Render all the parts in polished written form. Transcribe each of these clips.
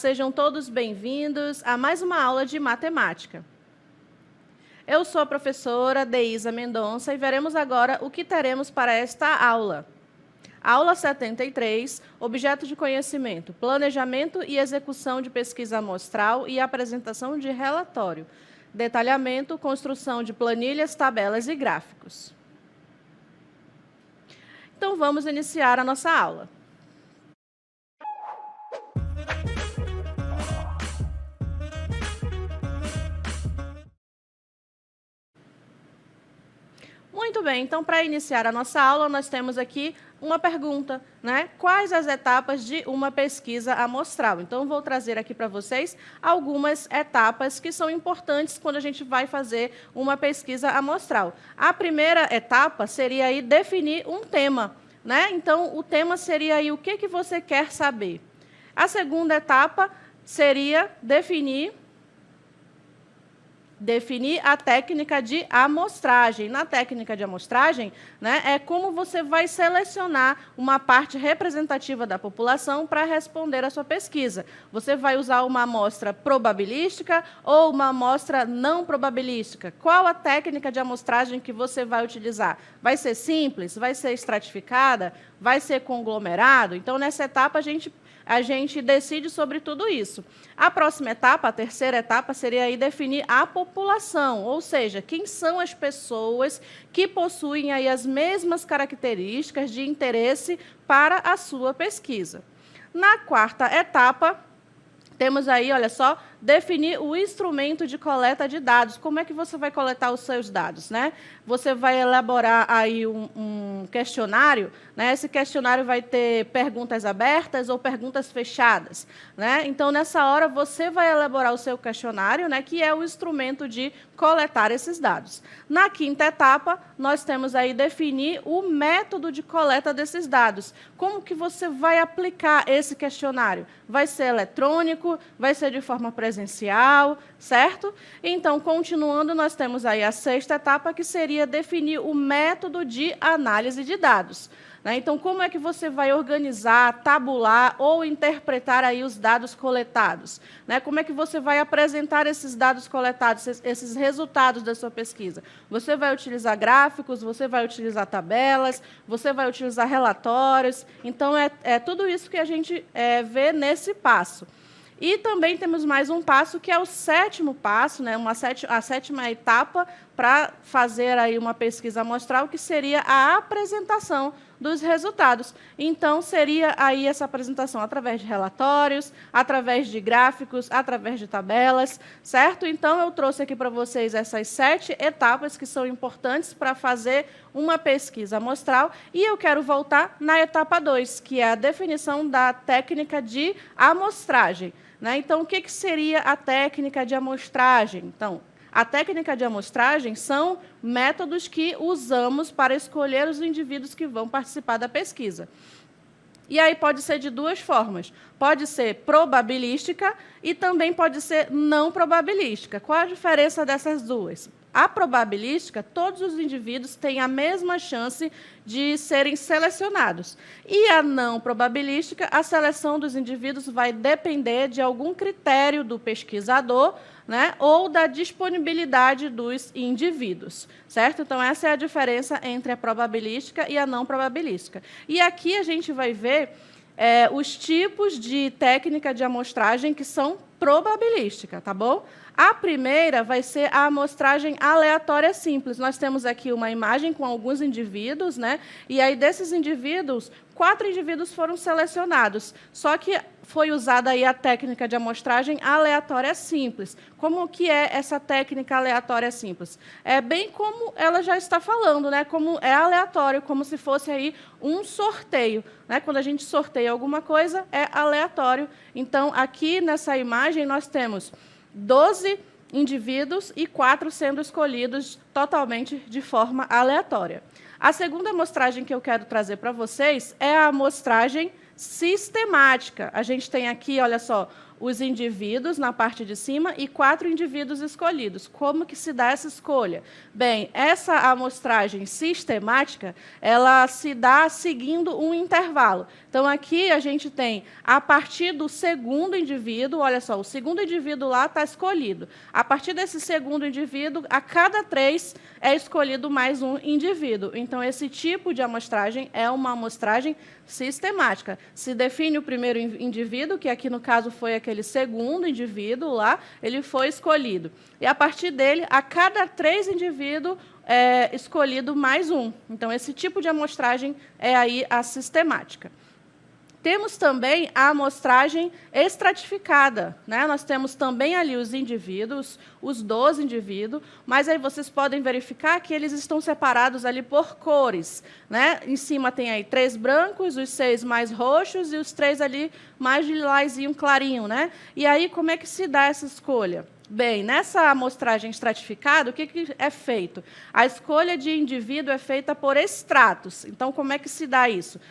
sejam todos bem-vindos a mais uma aula de matemática. Eu sou a professora Deísa Mendonça e veremos agora o que teremos para esta aula. Aula 73, objeto de conhecimento, planejamento e execução de pesquisa amostral e apresentação de relatório, detalhamento, construção de planilhas, tabelas e gráficos. Então, vamos iniciar a nossa aula. Muito bem, então, para iniciar a nossa aula, nós temos aqui uma pergunta, né? Quais as etapas de uma pesquisa amostral? Então, vou trazer aqui para vocês algumas etapas que são importantes quando a gente vai fazer uma pesquisa amostral. A primeira etapa seria aí definir um tema, né? Então, o tema seria aí o que você quer saber. A segunda etapa seria definir a técnica de amostragem. Na técnica de amostragem, né, é como você vai selecionar uma parte representativa da população para responder à sua pesquisa. Você vai usar uma amostra probabilística ou uma amostra não probabilística? Qual a técnica de amostragem que você vai utilizar? Vai ser simples? Vai ser estratificada? Vai ser conglomerado? Então, nessa etapa, a gente decide sobre tudo isso. A próxima etapa, a terceira etapa, seria aí definir a população, ou seja, quem são as pessoas que possuem aí as mesmas características de interesse para a sua pesquisa. Na quarta etapa, temos aí, olha só, definir o instrumento de coleta de dados. Como é que você vai coletar os seus dados, né? Você vai elaborar aí um questionário, né? Esse questionário vai ter perguntas abertas ou perguntas fechadas, né? Então, nessa hora, você vai elaborar o seu questionário, né? Que é o instrumento de coletar esses dados. Na quinta etapa, nós temos aí definir o método de coleta desses dados. Como que você vai aplicar esse questionário? Vai ser eletrônico? Vai ser de forma presencial, certo? Então, continuando, nós temos aí a sexta etapa, que seria definir o método de análise de dados. Então, como é que você vai organizar, tabular ou interpretar aí os dados coletados? Como é que você vai apresentar esses dados coletados, esses resultados da sua pesquisa? Você vai utilizar gráficos, você vai utilizar tabelas, você vai utilizar relatórios. Então, é tudo isso que a gente vê nesse passo. E também temos mais um passo, que é o sétimo passo, né, a sétima etapa para fazer aí uma pesquisa amostral, que seria a apresentação dos resultados. Então, seria aí essa apresentação através de relatórios, através de gráficos, através de tabelas, certo? Então, eu trouxe aqui para vocês essas 7 etapas que são importantes para fazer uma pesquisa amostral, e eu quero voltar na etapa 2, que é a definição da técnica de amostragem. Então, o que seria a técnica de amostragem? Então, a técnica de amostragem são métodos que usamos para escolher os indivíduos que vão participar da pesquisa. E aí pode ser de duas formas. Pode ser probabilística e também pode ser não probabilística. Qual a diferença dessas duas? A probabilística, todos os indivíduos têm a mesma chance de serem selecionados. E a não probabilística, a seleção dos indivíduos vai depender de algum critério do pesquisador, né, ou da disponibilidade dos indivíduos, certo? Então, essa é a diferença entre a probabilística e a não probabilística. E aqui a gente vai ver os tipos de técnica de amostragem que são probabilística, tá bom? A primeira vai ser a amostragem aleatória simples. Nós temos aqui uma imagem com alguns indivíduos, né? E aí, desses indivíduos, 4 indivíduos foram selecionados. Só que foi usada aí a técnica de amostragem aleatória simples. Como que é essa técnica aleatória simples? É bem como ela já está falando, né? Como é aleatório, como se fosse aí um sorteio, né? Quando a gente sorteia alguma coisa, é aleatório. Então, aqui nessa imagem, nós temos 12 indivíduos e 4 sendo escolhidos totalmente de forma aleatória. A segunda amostragem que eu quero trazer para vocês é a amostragem sistemática. A gente tem aqui, olha só, os indivíduos na parte de cima e 4 indivíduos escolhidos. Como que se dá essa escolha? Bem, essa amostragem sistemática, ela se dá seguindo um intervalo. Então, aqui a gente tem, a partir do segundo indivíduo, olha só, o segundo indivíduo lá está escolhido. A partir desse segundo indivíduo, a cada 3 é escolhido mais um indivíduo. Então, esse tipo de amostragem é uma amostragem sistemática. Se define o primeiro indivíduo, que aqui no caso foi aquele segundo indivíduo lá, ele foi escolhido. E a partir dele, a cada 3 indivíduos é escolhido mais um. Então, esse tipo de amostragem é aí a sistemática. Temos também a amostragem estratificada, né? Nós temos também ali os indivíduos, os 12 indivíduos, mas aí vocês podem verificar que eles estão separados ali por cores, né? Em cima tem aí 3 brancos, os 6 mais roxos e os 3 ali mais lilazinho clarinho, né? E aí, como é que se dá essa escolha? Bem, nessa amostragem estratificada, o que é feito? A escolha de indivíduo é feita por estratos. Então, como é que se dá isso?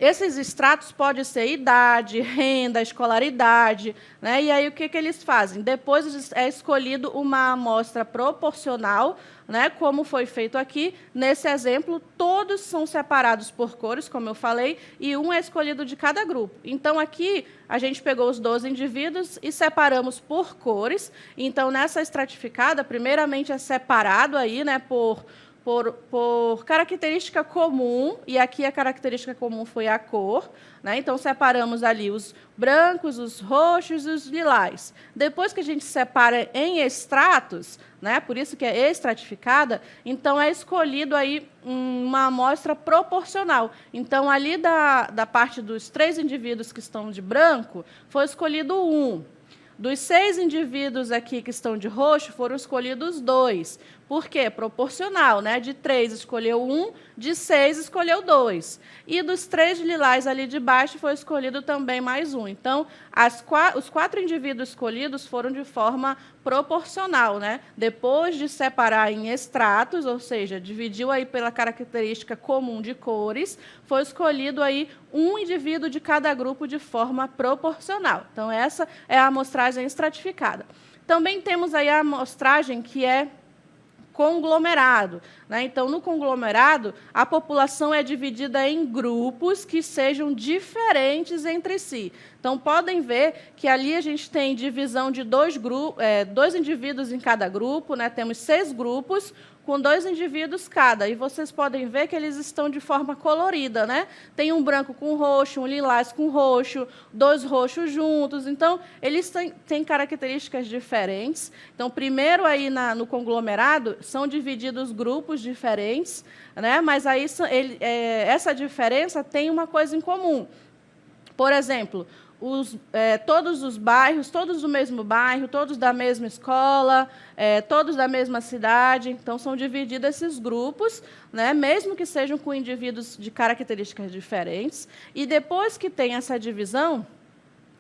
Esses estratos podem ser idade, renda, escolaridade, né? E aí o que eles fazem? Depois é escolhido uma amostra proporcional, né? Como foi feito aqui. Nesse exemplo, todos são separados por cores, como eu falei, e um é escolhido de cada grupo. Então, aqui, a gente pegou os 12 indivíduos e separamos por cores. Então, nessa estratificada, primeiramente é separado aí, né, por característica comum, e aqui a característica comum foi a cor, né? Então, separamos ali os brancos, os roxos e os lilás. Depois que a gente separa em estratos, né? Por isso que é estratificada, então é escolhido aí uma amostra proporcional. Então, ali da parte dos 3 indivíduos que estão de branco, foi escolhido 1. Dos 6 indivíduos aqui que estão de roxo, foram escolhidos 2. Por quê? Proporcional, né? De 3 escolheu 1, de 6 escolheu 2. E dos 3 lilás ali de baixo foi escolhido também mais 1. Então, os 4 indivíduos escolhidos foram de forma proporcional, né? Depois de separar em estratos, ou seja, dividiu aí pela característica comum de cores, foi escolhido aí um indivíduo de cada grupo de forma proporcional. Então, essa é a amostragem estratificada. Também temos aí a amostragem que é conglomerado, né? Então, no conglomerado, a população é dividida em grupos que sejam diferentes entre si. Então, podem ver que ali a gente tem divisão de 2 indivíduos em cada grupo, né? Temos 6 grupos, com 2 indivíduos cada. E vocês podem ver que eles estão de forma colorida, né? Tem um branco com roxo, um lilás com roxo, 2 roxos juntos. Então, eles têm características diferentes. Então, primeiro, aí no conglomerado, são divididos grupos diferentes, né? Mas aí essa diferença tem uma coisa em comum. Por exemplo, todos os bairros, todos do mesmo bairro, todos da mesma escola, todos da mesma cidade. Então, são divididos esses grupos, né, mesmo que sejam com indivíduos de características diferentes. E depois que tem essa divisão,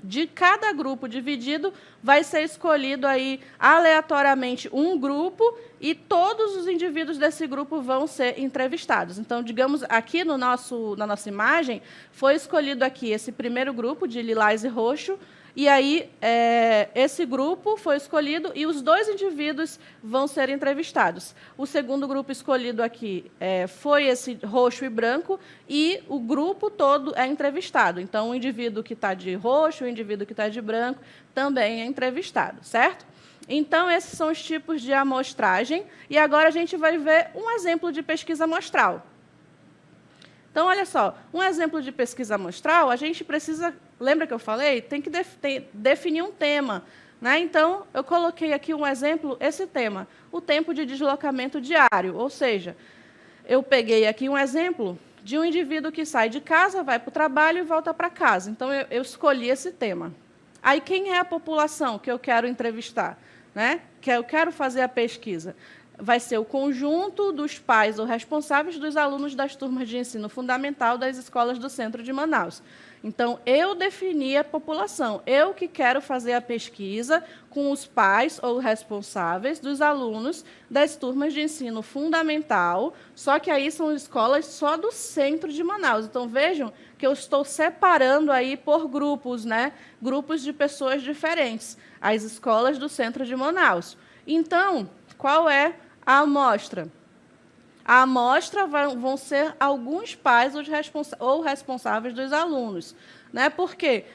de cada grupo dividido, vai ser escolhido aí aleatoriamente um grupo e todos os indivíduos desse grupo vão ser entrevistados. Então, digamos, aqui na nossa imagem, foi escolhido aqui esse primeiro grupo de lilás e roxo, e aí esse grupo foi escolhido e os 2 indivíduos vão ser entrevistados. O segundo grupo escolhido aqui foi esse roxo e branco, e o grupo todo é entrevistado. Então, o indivíduo que está de roxo, o indivíduo que está de branco, também é entrevistado, certo? Então, esses são os tipos de amostragem. E agora a gente vai ver um exemplo de pesquisa amostral. Então, olha só, um exemplo de pesquisa amostral, a gente precisa, lembra que eu falei? Tem que definir um tema, né? Então, eu coloquei aqui um exemplo, esse tema, o tempo de deslocamento diário. Ou seja, eu peguei aqui um exemplo de um indivíduo que sai de casa, vai para o trabalho e volta para casa. Então, eu escolhi esse tema. Aí, quem é a população que eu quero entrevistar, né? Que eu quero fazer a pesquisa? vai ser o conjunto dos pais ou responsáveis dos alunos das turmas de ensino fundamental das escolas do centro de Manaus. Então, eu defini a população. Eu que quero fazer a pesquisa com os pais ou responsáveis dos alunos das turmas de ensino fundamental, só que aí são escolas só do centro de Manaus. Então, vejam que eu estou separando aí por grupos, né? Grupos de pessoas diferentes, as escolas do centro de Manaus. Então, qual é a amostra? A amostra vão ser alguns pais ou responsáveis dos alunos, né? Porque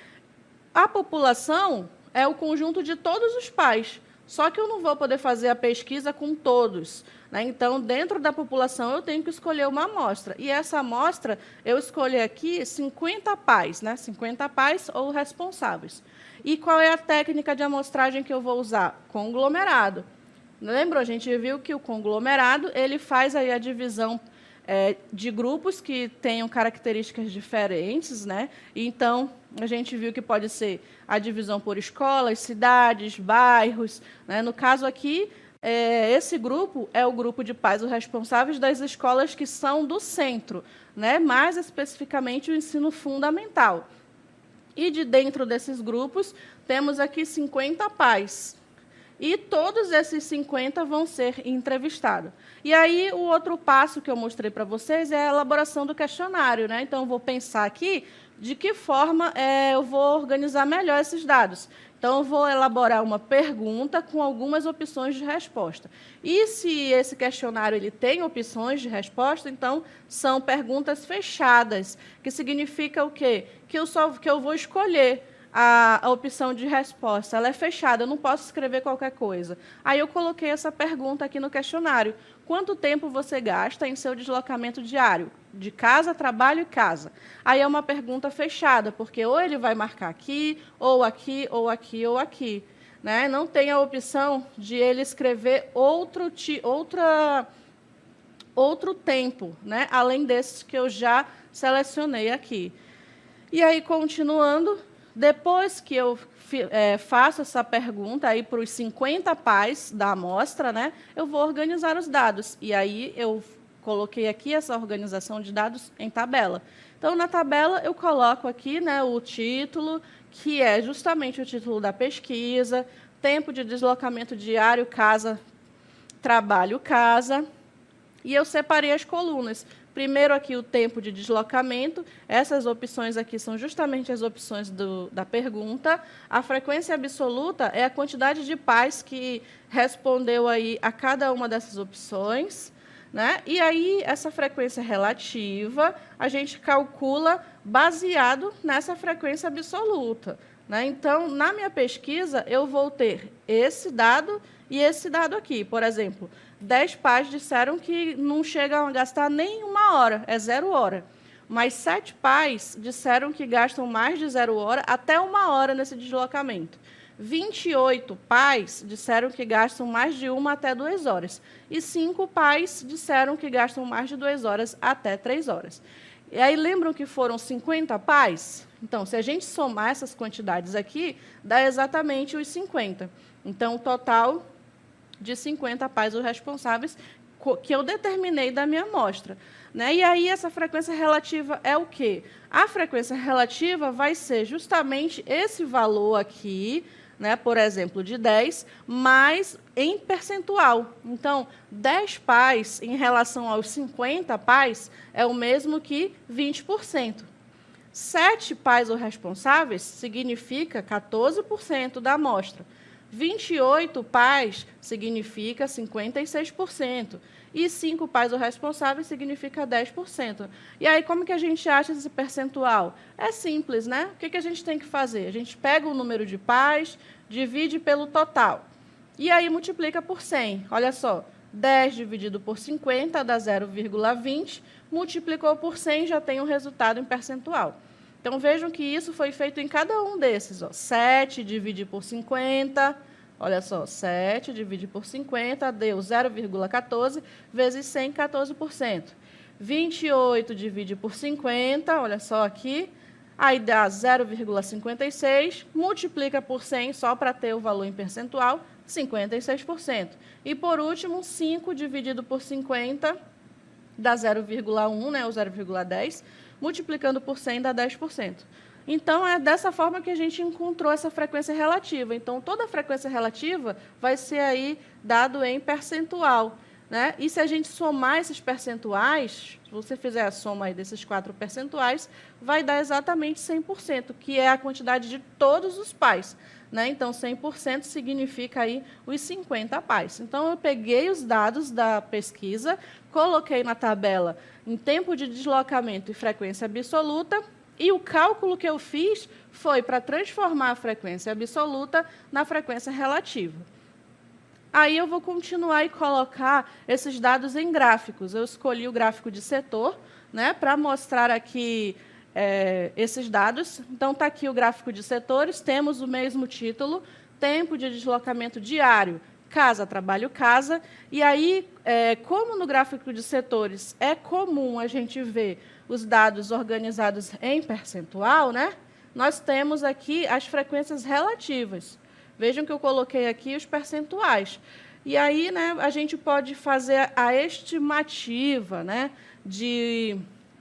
a população é o conjunto de todos os pais, só que eu não vou poder fazer a pesquisa com todos, né? Então, dentro da população, eu tenho que escolher uma amostra. E essa amostra, eu escolhi aqui 50 pais, né? 50 pais ou responsáveis. E qual é a técnica de amostragem que eu vou usar? Conglomerado. Lembra? A gente viu que o conglomerado ele faz aí a divisão de grupos que tenham características diferentes, né? Então, a gente viu que pode ser a divisão por escolas, cidades, bairros, né? No caso aqui, esse grupo é o grupo de pais ou responsáveis das escolas que são do centro, né? Mais especificamente o ensino fundamental. E de dentro desses grupos, temos aqui 50 pais. E todos esses 50 vão ser entrevistados. E aí, o outro passo que eu mostrei para vocês é a elaboração do questionário, né? Então, eu vou pensar aqui de que forma eu vou organizar melhor esses dados. Então, eu vou elaborar uma pergunta com algumas opções de resposta. E se esse questionário ele tem opções de resposta, então, são perguntas fechadas, que significa o quê? Que eu vou escolher a opção de resposta, ela é fechada, eu não posso escrever qualquer coisa. Aí eu coloquei essa pergunta aqui no questionário. Quanto tempo você gasta em seu deslocamento diário? De casa, trabalho e casa. Aí é uma pergunta fechada, porque ou ele vai marcar aqui, ou aqui, ou aqui, ou aqui. Né? Não tem a opção de ele escrever outro tempo, né? Além desses que eu já selecionei aqui. E aí, continuando, depois que eu faço essa pergunta aí para os 50 pais da amostra, né, eu vou organizar os dados. E aí eu coloquei aqui essa organização de dados em tabela. Então, na tabela, eu coloco aqui, né, o título, que é justamente o título da pesquisa, tempo de deslocamento diário, casa, trabalho, casa. E eu separei as colunas. Primeiro aqui o tempo de deslocamento, essas opções aqui são justamente as opções da pergunta. A frequência absoluta é a quantidade de pais que respondeu aí a cada uma dessas opções, né? E aí, essa frequência relativa, a gente calcula baseado nessa frequência absoluta, né? Então, na minha pesquisa, eu vou ter esse dado e esse dado aqui. Por exemplo, 10 pais disseram que não chegam a gastar nem 1 hora, é 0 hora. Mas 7 pais disseram que gastam mais de 0 hora até 1 hora nesse deslocamento. 28 pais disseram que gastam mais de 1 até 2 horas. E 5 pais disseram que gastam mais de 2 horas até 3 horas. E aí, lembram que foram 50 pais? Então, se a gente somar essas quantidades aqui, dá exatamente os 50. Então, o total de 50 pais ou responsáveis que eu determinei da minha amostra. Né? E aí, essa frequência relativa é o quê? A frequência relativa vai ser justamente esse valor aqui, né, por exemplo, de 10, mas em percentual. Então, 10 pais em relação aos 50 pais é o mesmo que 20%. 7 pais ou responsáveis significa 14% da amostra. 28 pais significa 56%. E 5 pais ou responsáveis significa 10%. E aí, como que a gente acha esse percentual? É simples, né? O que a gente tem que fazer? A gente pega o número de pais, divide pelo total. E aí, multiplica por 100. Olha só, 10 dividido por 50 dá 0,20. Multiplicou por 100, já tem um resultado em percentual. Então, vejam que isso foi feito em cada um desses. Ó. 7 divide por 50, olha só, 7 divide por 50, deu 0,14, vezes 100, 14%. 28 divide por 50, olha só aqui, aí dá 0,56, multiplica por 100, só para ter o valor em percentual, 56%. E, por último, 5 dividido por 50 dá 0,1, né, ou 0,10, multiplicando por 100 dá 10%. Então, é dessa forma que a gente encontrou essa frequência relativa. Então, toda a frequência relativa vai ser aí dado em percentual, né? E se a gente somar esses percentuais, se você fizer a soma aí desses 4 percentuais, vai dar exatamente 100%, que é a quantidade de todos os pais, né? Então, 100% significa aí os 50 pais. Então, eu peguei os dados da pesquisa, coloquei na tabela em tempo de deslocamento e frequência absoluta, e o cálculo que eu fiz foi para transformar a frequência absoluta na frequência relativa. Aí eu vou continuar e colocar esses dados em gráficos. Eu escolhi o gráfico de setor, né, para mostrar aqui esses dados. Então, está aqui o gráfico de setores, temos o mesmo título, tempo de deslocamento diário, casa, trabalho, casa. E aí, como no gráfico de setores é comum a gente ver os dados organizados em percentual, né, nós temos aqui as frequências relativas. Vejam que eu coloquei aqui os percentuais. E aí, né, a gente pode fazer a estimativa, né,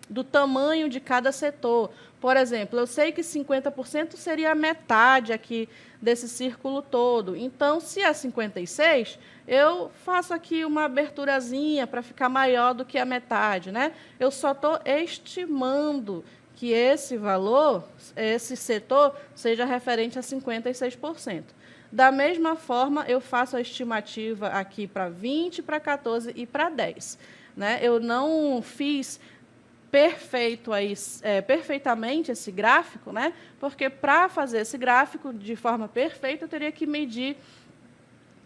do tamanho de cada setor. Por exemplo, eu sei que 50% seria a metade aqui desse círculo todo. Então, se é 56, eu faço aqui uma aberturazinha para ficar maior do que a metade, né? Eu só estou estimando que esse valor, esse setor, seja referente a 56%. Da mesma forma, eu faço a estimativa aqui para 20, para 14 e para 10. Né? Eu não fiz perfeitamente esse gráfico, né? Porque para fazer esse gráfico de forma perfeita, eu teria que medir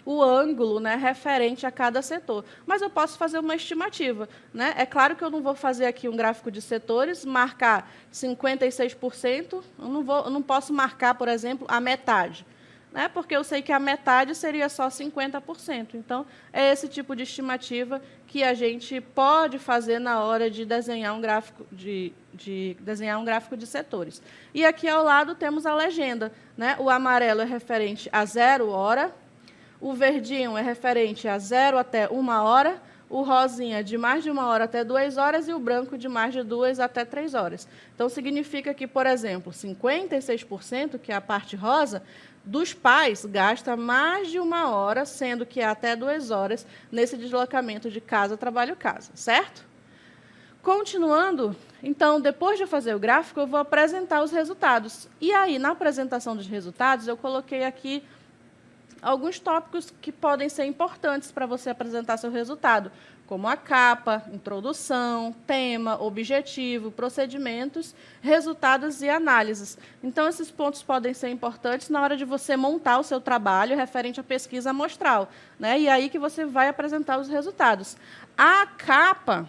o ângulo, né, referente a cada setor. Mas eu posso fazer uma estimativa. Né? É claro que eu não vou fazer aqui um gráfico de setores, marcar 56%, eu não posso marcar, por exemplo, a metade. Né, porque eu sei que a metade seria só 50%. Então, é esse tipo de estimativa que a gente pode fazer na hora de desenhar um gráfico de setores. E aqui ao lado temos a legenda. Né? O amarelo é referente a 0 hora, o verdinho é referente a 0 até 1 hora, o rosinha de mais de 1 hora até 2 horas e o branco de mais de 2 até 3 horas. Então, significa que, por exemplo, 56%, que é a parte rosa, dos pais gasta mais de 1 hora, sendo que é até 2 horas, nesse deslocamento de casa, trabalho, casa, certo? Continuando, então, depois de eu fazer o gráfico, eu vou apresentar os resultados. E aí, na apresentação dos resultados, eu coloquei aqui alguns tópicos que podem ser importantes para você apresentar seu resultado, como a capa, introdução, tema, objetivo, procedimentos, resultados e análises. Então, esses pontos podem ser importantes na hora de você montar o seu trabalho referente à pesquisa amostral, né? E aí que você vai apresentar os resultados. A capa,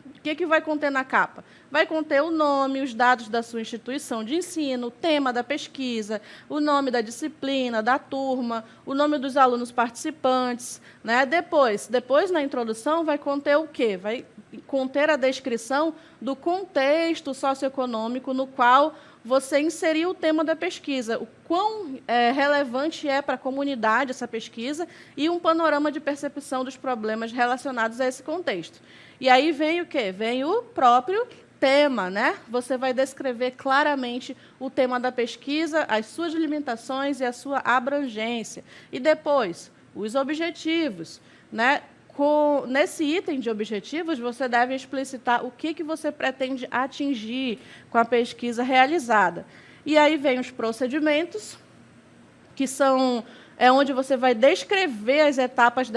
o que vai conter na capa? Vai conter o nome, os dados da sua instituição de ensino, o tema da pesquisa, o nome da disciplina, da turma, o nome dos alunos participantes. Né? Depois, na introdução, vai conter o quê? Vai conter a descrição do contexto socioeconômico no qual você inseriu o tema da pesquisa, o quão relevante é para a comunidade essa pesquisa e um panorama de percepção dos problemas relacionados a esse contexto. E aí vem o quê? Vem o próprio tema, né? Você vai descrever claramente o tema da pesquisa, as suas limitações e a sua abrangência. E depois, os objetivos, né? Nesse item de objetivos, você deve explicitar o que você pretende atingir com a pesquisa realizada. E aí vem os procedimentos, que são onde você vai descrever as etapas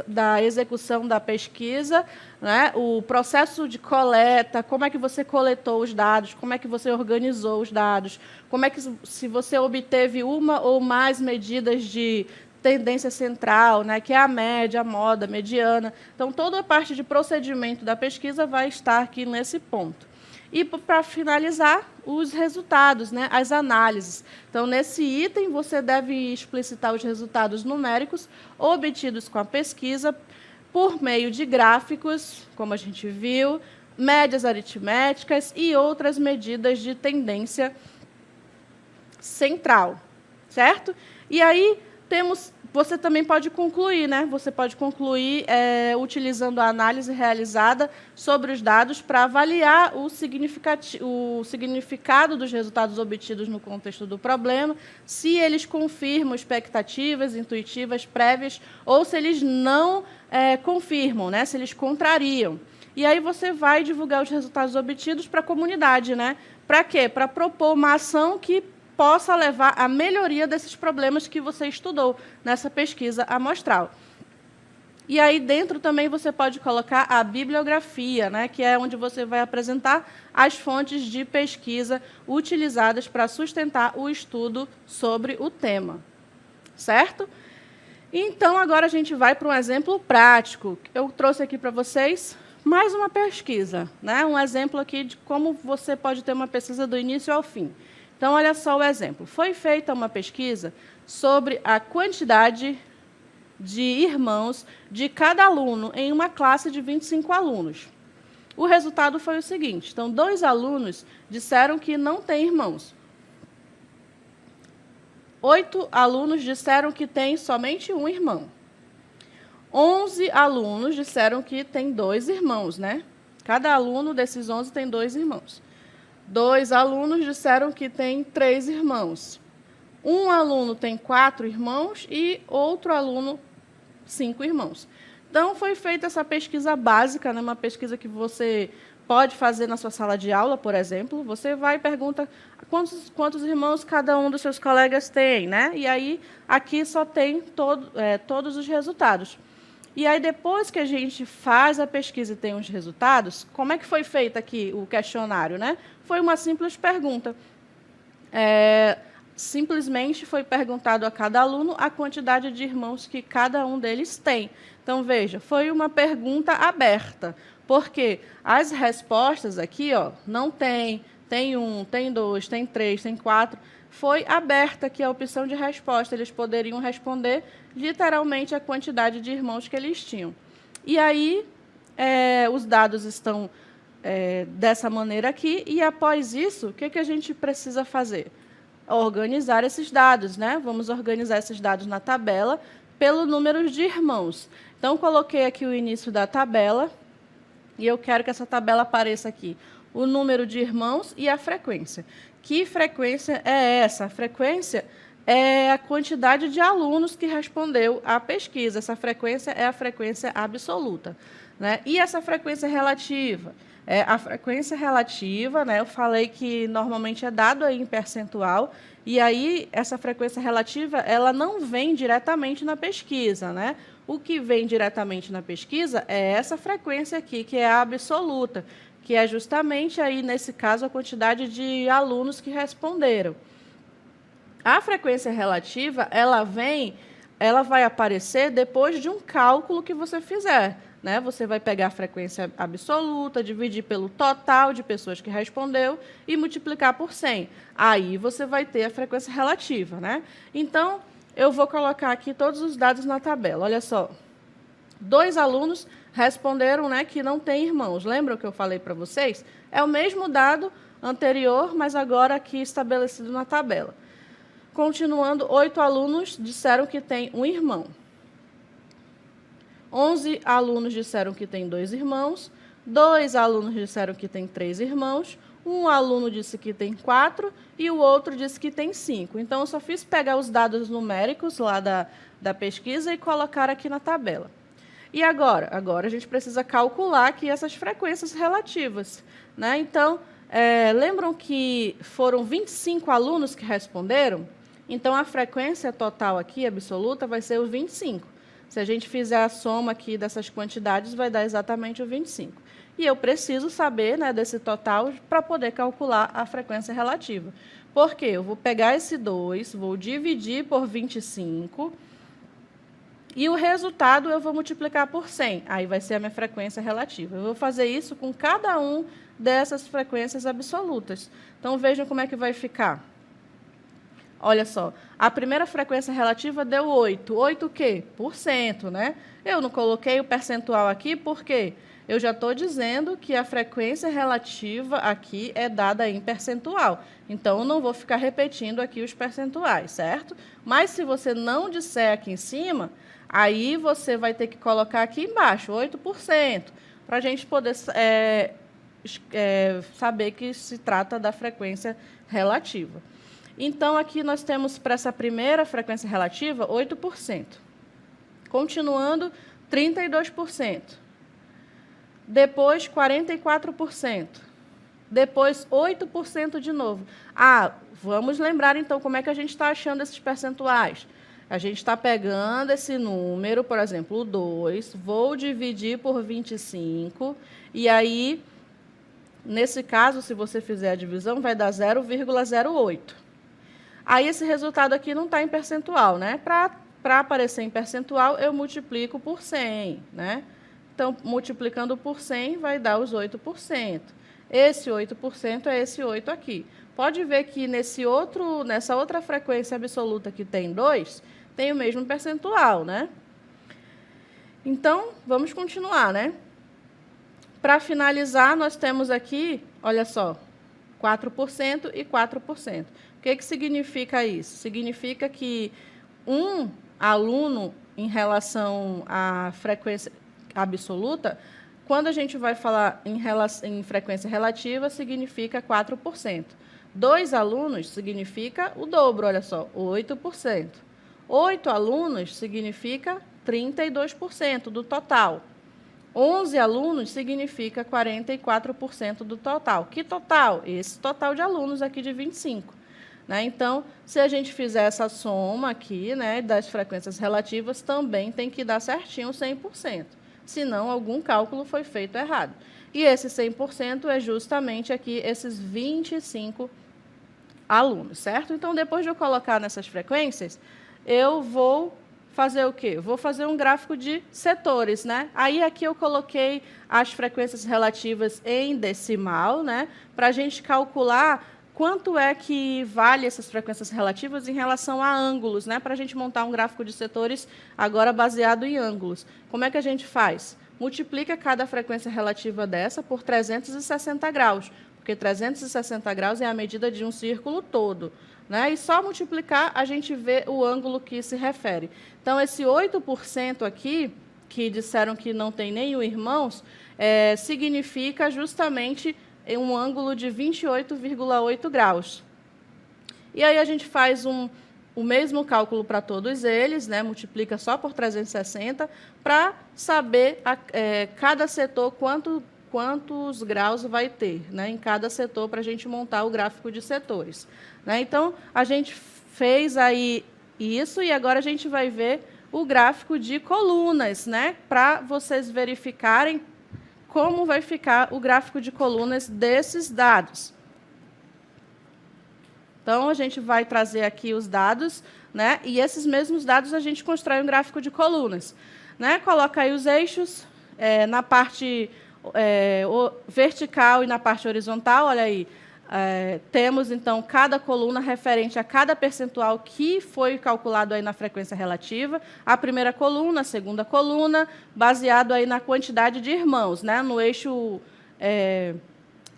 da execução da pesquisa, né? O processo de coleta, como é que você coletou os dados, como é que você organizou os dados, como é que, se você obteve uma ou mais medidas de tendência central, né, que é a média, a moda, a mediana. Então, toda a parte de procedimento da pesquisa vai estar aqui nesse ponto. E, para finalizar, os resultados, né, as análises. Então, nesse item, você deve explicitar os resultados numéricos obtidos com a pesquisa por meio de gráficos, como a gente viu, médias aritméticas e outras medidas de tendência central, certo? E aí, você também pode concluir, né? Você pode concluir utilizando a análise realizada sobre os dados para avaliar o significado dos resultados obtidos no contexto do problema, se eles confirmam expectativas intuitivas prévias ou se eles não confirmam, né? Se eles contrariam. E aí você vai divulgar os resultados obtidos para a comunidade, né? Para quê? Para propor uma ação que possa levar à melhoria desses problemas que você estudou nessa pesquisa amostral. E aí dentro também você pode colocar a bibliografia, né, que é onde você vai apresentar as fontes de pesquisa utilizadas para sustentar o estudo sobre o tema. Certo? Então, agora a gente vai para um exemplo prático. Eu trouxe aqui para vocês mais uma pesquisa, né, um exemplo aqui de como você pode ter uma pesquisa do início ao fim. Então, olha só o exemplo. Foi feita uma pesquisa sobre a quantidade de irmãos de cada aluno em uma classe de 25 alunos. O resultado foi o seguinte. Então, 2 alunos disseram que não têm irmãos. 8 alunos disseram que têm somente um irmão. 11 alunos disseram que têm 2 irmãos, né? Cada aluno desses 11 tem 2 irmãos. 2 alunos disseram que têm 3 irmãos. Um aluno tem 4 irmãos e outro aluno 5 irmãos. Então, foi feita essa pesquisa básica, né, uma pesquisa que você pode fazer na sua sala de aula, por exemplo. Você vai e pergunta quantos irmãos cada um dos seus colegas tem, né? E aí, aqui só tem todos os resultados. E aí, depois que a gente faz a pesquisa e tem os resultados, como é que foi feito aqui o questionário, né? Foi uma simples pergunta. Simplesmente foi perguntado a cada aluno a quantidade de irmãos que cada um deles tem. Então, veja, foi uma pergunta aberta, porque as respostas aqui, ó, não tem 1, tem 2, tem 3, tem 4... Foi aberta aqui a opção de resposta. Eles poderiam responder literalmente a quantidade de irmãos que eles tinham. E aí, os dados estão dessa maneira aqui, e após isso, o que a gente precisa fazer? Organizar esses dados, né? Vamos organizar esses dados na tabela pelo número de irmãos. Então, coloquei aqui o início da tabela, e eu quero que essa tabela apareça aqui o número de irmãos e a frequência. Que frequência é essa? A frequência é a quantidade de alunos que respondeu à pesquisa. Essa frequência é a frequência absoluta, né? E essa frequência relativa? A frequência relativa, né, eu falei que normalmente é dado aí em percentual, e aí essa frequência relativa ela não vem diretamente na pesquisa, né? O que vem diretamente na pesquisa é essa frequência aqui, que é a absoluta, que é justamente aí, nesse caso, a quantidade de alunos que responderam. A frequência relativa, ela vai aparecer depois de um cálculo que você fizer, né? Você vai pegar a frequência absoluta, dividir pelo total de pessoas que respondeu e multiplicar por 100. Aí você vai ter a frequência relativa, né? Então, eu vou colocar aqui todos os dados na tabela. Olha só. 2 alunos responderam, né, que não têm irmãos. Lembram que eu falei para vocês? É o mesmo dado anterior, mas agora aqui estabelecido na tabela. Continuando, 8 alunos disseram que têm um irmão. 11 alunos disseram que têm 2 irmãos. 2 alunos disseram que têm 3 irmãos. Um aluno disse que tem 4 e o outro disse que tem 5. Então, eu só fiz pegar os dados numéricos lá da pesquisa e colocar aqui na tabela. E agora? Agora a gente precisa calcular aqui essas frequências relativas, né? Então, lembram que foram 25 alunos que responderam? Então, a frequência total aqui, absoluta, vai ser o 25. Se a gente fizer a soma aqui dessas quantidades, vai dar exatamente o 25. E eu preciso saber, né, desse total para poder calcular a frequência relativa. Por quê? Eu vou pegar esse 2, vou dividir por 25... E o resultado eu vou multiplicar por 100. Aí vai ser a minha frequência relativa. Eu vou fazer isso com cada um dessas frequências absolutas. Então, vejam como é que vai ficar. Olha só, a primeira frequência relativa deu 8. 8 o quê? Por cento, né? Eu não coloquei o percentual aqui porque eu já estou dizendo que a frequência relativa aqui é dada em percentual. Então, eu não vou ficar repetindo aqui os percentuais, certo? Mas, se você não disser aqui em cima, aí você vai ter que colocar aqui embaixo, 8%, para a gente poder saber que se trata da frequência relativa. Então, aqui nós temos para essa primeira frequência relativa, 8%. Continuando, 32%. Depois, 44%. Depois, 8% de novo. Vamos lembrar, então, como é que a gente está achando esses percentuais. A gente está pegando esse número, por exemplo, o 2, vou dividir por 25, e aí, nesse caso, se você fizer a divisão, vai dar 0,08. Aí, esse resultado aqui não está em percentual, né? Para aparecer em percentual, eu multiplico por 100, né? Então, multiplicando por 100, vai dar os 8%. Esse 8% é esse 8 aqui. Pode ver que nessa outra frequência absoluta que tem 2, tem o mesmo percentual, né? Então, vamos continuar, né? Para finalizar, nós temos aqui, olha só, 4% e 4%. O que significa isso? Significa que um aluno, em relação à frequência absoluta, quando a gente vai falar em frequência relativa, significa 4%. 2 alunos significa o dobro, olha só, 8%. 8 alunos significa 32% do total. 11 alunos significa 44% do total. Que total? Esse total de alunos aqui de 25. Né? Então, se a gente fizer essa soma aqui, né, das frequências relativas, também tem que dar certinho 100%. Senão, algum cálculo foi feito errado. E esse 100% é justamente aqui esses 25 alunos, certo? Então, depois de eu colocar nessas frequências, eu vou fazer o quê? Vou fazer um gráfico de setores, né? Aí, aqui eu coloquei as frequências relativas em decimal, né? Para a gente calcular quanto é que vale essas frequências relativas em relação a ângulos, né? Para a gente montar um gráfico de setores agora baseado em ângulos. Como é que a gente faz? Multiplica cada frequência relativa dessa por 360 graus, porque 360 graus é a medida de um círculo todo. Né? E só multiplicar, a gente vê o ângulo que se refere. Então, esse 8% aqui, que disseram que não tem nenhum irmãos, significa justamente um ângulo de 28,8 graus. E aí a gente faz o mesmo cálculo para todos eles, né? Multiplica só por 360, para saber cada setor quantos graus vai ter, né, em cada setor, para a gente montar o gráfico de setores. Né? Então, a gente fez aí isso, e agora a gente vai ver o gráfico de colunas, né, para vocês verificarem como vai ficar o gráfico de colunas desses dados. Então, a gente vai trazer aqui os dados, né, e esses mesmos dados a gente constrói um gráfico de colunas. Né? Coloca aí os eixos na parte vertical e na parte horizontal, olha aí, temos, então, cada coluna referente a cada percentual que foi calculado aí na frequência relativa, a primeira coluna, a segunda coluna, baseado aí na quantidade de irmãos. Né? No eixo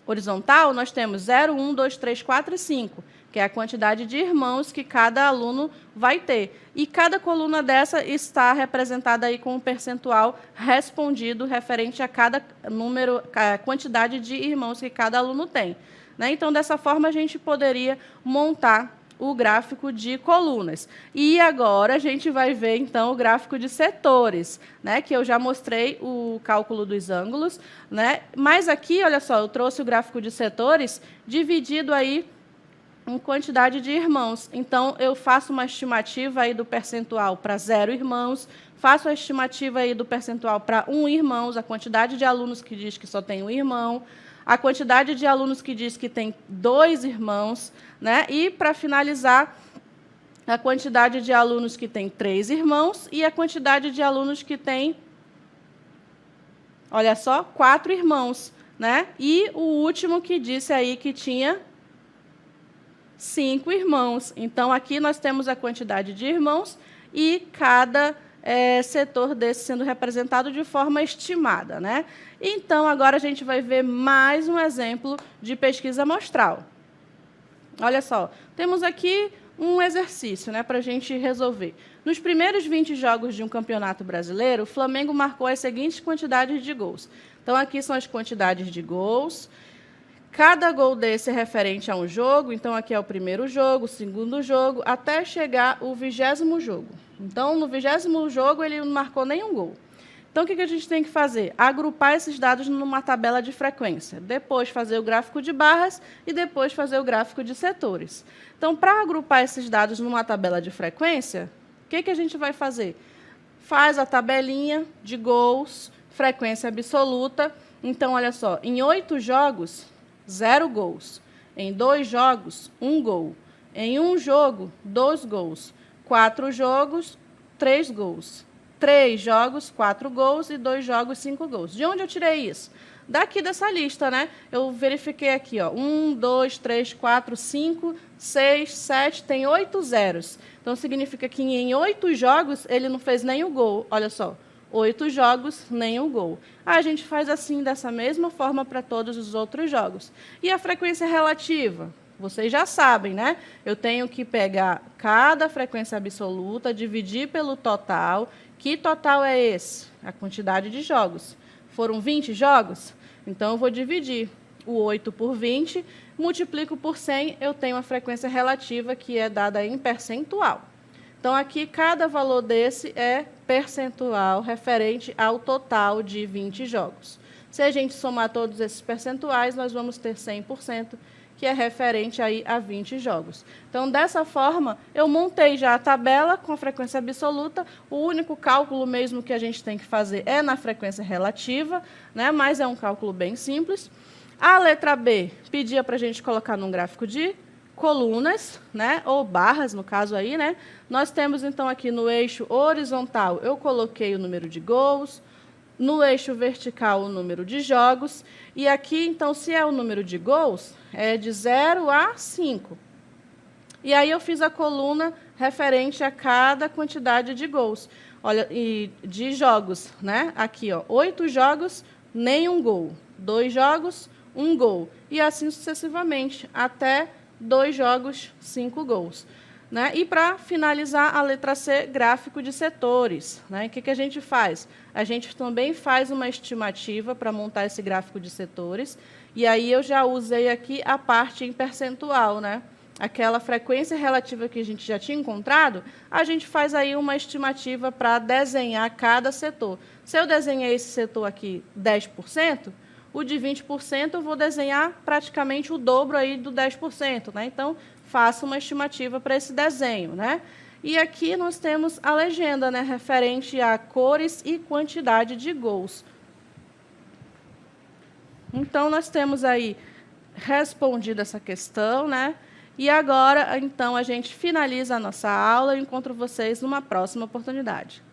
horizontal, nós temos 0, 1, 2, 3, 4 e 5, que é a quantidade de irmãos que cada aluno vai ter. E cada coluna dessa está representada aí com um percentual respondido referente a cada número, a quantidade de irmãos que cada aluno tem. Né? Então, dessa forma, a gente poderia montar o gráfico de colunas. E agora a gente vai ver, então, o gráfico de setores, né? Que eu já mostrei o cálculo dos ângulos. Né? Mas aqui, olha só, eu trouxe o gráfico de setores dividido aí em quantidade de irmãos. Então, eu faço uma estimativa aí do percentual para 0 irmãos, faço a estimativa aí do percentual para 1 irmão, a quantidade de alunos que diz que só tem 1 irmão, a quantidade de alunos que diz que tem 2 irmãos, né? E, para finalizar, a quantidade de alunos que tem 3 irmãos e a quantidade de alunos que tem, olha só, 4 irmãos. Né? E o último que disse aí que tinha 5 irmãos. Então, aqui nós temos a quantidade de irmãos e cada setor desse sendo representado de forma estimada, né? Então, agora a gente vai ver mais um exemplo de pesquisa amostral. Olha só, temos aqui um exercício, né, para a gente resolver. Nos primeiros 20 jogos de um campeonato brasileiro, o Flamengo marcou as seguintes quantidades de gols. Então, aqui são as quantidades de gols. Cada gol desse é referente a um jogo, então aqui é o primeiro jogo, o segundo jogo, até chegar o 20º jogo. Então, no 20º jogo, ele não marcou nenhum gol. Então, o que a gente tem que fazer? Agrupar esses dados numa tabela de frequência, depois fazer o gráfico de barras e depois fazer o gráfico de setores. Então, para agrupar esses dados numa tabela de frequência, o que a gente vai fazer? Faz a tabelinha de gols, frequência absoluta. Então, olha só, em 8 jogos, 0 gols. Em 2 jogos, 1 gol. Em 1 jogo, 2 gols. 4 jogos, 3 gols. 3 jogos, 4 gols e 2 jogos, 5 gols. De onde eu tirei isso? Daqui dessa lista, né? Eu verifiquei aqui, ó, 1, 2, 3, 4, 5, 6, 7, tem 8 zeros. Então, significa que em 8 jogos ele não fez nenhum gol. Olha só, 8 jogos, nenhum gol. A gente faz assim, dessa mesma forma para todos os outros jogos. E a frequência relativa? Vocês já sabem, né? Eu tenho que pegar cada frequência absoluta, dividir pelo total. Que total é esse? A quantidade de jogos. Foram 20 jogos? Então, eu vou dividir o 8 por 20, multiplico por 100, eu tenho a frequência relativa, que é dada em percentual. Então, aqui, cada valor desse é percentual referente ao total de 20 jogos. Se a gente somar todos esses percentuais, nós vamos ter 100%, que é referente aí a 20 jogos. Então, dessa forma, eu montei já a tabela com a frequência absoluta. O único cálculo mesmo que a gente tem que fazer é na frequência relativa, né? Mas é um cálculo bem simples. A letra B pedia para a gente colocar num gráfico de colunas, né? Ou barras, no caso aí, né? Nós temos, então, aqui no eixo horizontal, eu coloquei o número de gols, no eixo vertical, o número de jogos. E aqui, então, se é o número de gols, é de 0 a 5. E aí eu fiz a coluna referente a cada quantidade de gols. Olha, e de jogos, né? Aqui, ó, 8 jogos, nenhum gol. 2 jogos, 1 gol. E assim sucessivamente, até 2 jogos, 5 gols. Né? E, para finalizar, a letra C, gráfico de setores. Né? O que a gente faz? A gente também faz uma estimativa para montar esse gráfico de setores, e aí eu já usei aqui a parte em percentual, né? Aquela frequência relativa que a gente já tinha encontrado, a gente faz aí uma estimativa para desenhar cada setor. Se eu desenhei esse setor aqui 10%, o de 20% eu vou desenhar praticamente o dobro aí do 10%. Né? Então, faço uma estimativa para esse desenho. Né? E aqui nós temos a legenda, né, referente a cores e quantidade de gols. Então, nós temos aí respondido essa questão, né? E agora, então, a gente finaliza a nossa aula e encontro vocês numa próxima oportunidade.